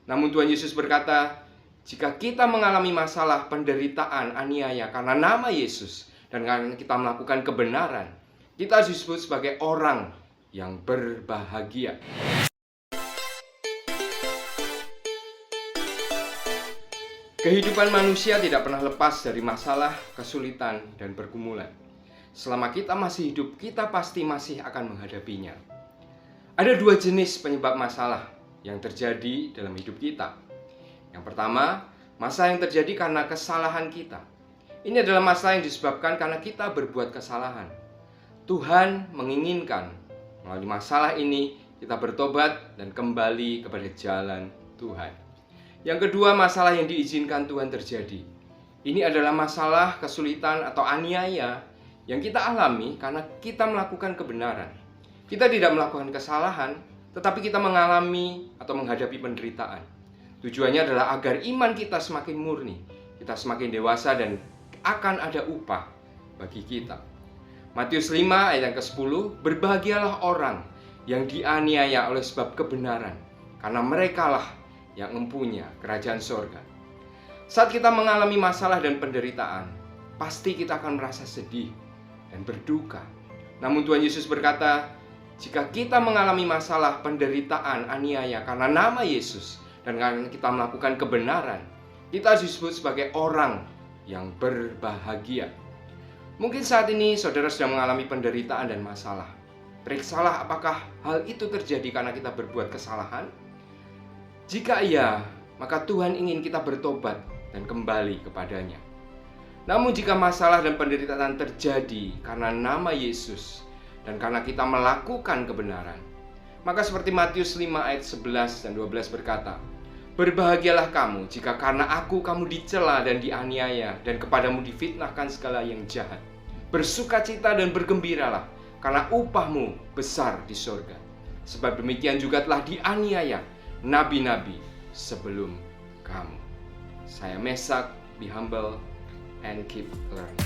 Namun Tuhan Yesus berkata, jika kita mengalami masalah, penderitaan, aniaya karena nama Yesus dan karena kita melakukan kebenaran, kita disebut sebagai orang yang berbahagia. Kehidupan manusia tidak pernah lepas dari masalah, kesulitan, dan pergumulan. Selama kita masih hidup, kita pasti masih akan menghadapinya. Ada dua jenis penyebab masalah yang terjadi dalam hidup kita. Yang pertama, masalah yang terjadi karena kesalahan kita. Ini adalah masalah yang disebabkan karena kita berbuat kesalahan. Tuhan menginginkan melalui masalah ini kita bertobat dan kembali kepada jalan Tuhan. Yang kedua, masalah yang diizinkan Tuhan terjadi. Ini adalah masalah, kesulitan, atau aniaya yang kita alami karena kita melakukan kebenaran. Kita tidak melakukan kesalahan, tetapi kita mengalami atau menghadapi penderitaan. Tujuannya adalah agar iman kita semakin murni, kita semakin dewasa, dan akan ada upah bagi kita. Matius 5 ayat yang ke-10, berbahagialah orang yang dianiaya oleh sebab kebenaran, karena merekalah yang mempunyai kerajaan sorga. Saat kita mengalami masalah dan penderitaan, pasti kita akan merasa sedih dan berduka. Namun Tuhan Yesus berkata, jika kita mengalami masalah, penderitaan, aniaya karena nama Yesus dan karena kita melakukan kebenaran, kita disebut sebagai orang yang berbahagia. Mungkin saat ini saudara sedang mengalami penderitaan dan masalah. Periksalah apakah hal itu terjadi karena kita berbuat kesalahan. Jika iya, maka Tuhan ingin kita bertobat dan kembali kepadanya. Namun jika masalah dan penderitaan terjadi karena nama Yesus dan karena kita melakukan kebenaran, maka seperti Matius 5 ayat 11 dan 12 berkata, berbahagialah kamu jika karena aku kamu dicela dan dianiaya dan kepadamu difitnahkan segala yang jahat. Bersukacita dan bergembiralah karena upahmu besar di sorga. Sebab demikian juga telah dianiaya nabi-nabi sebelum kamu. Saya Mesak, be humble and keep learning.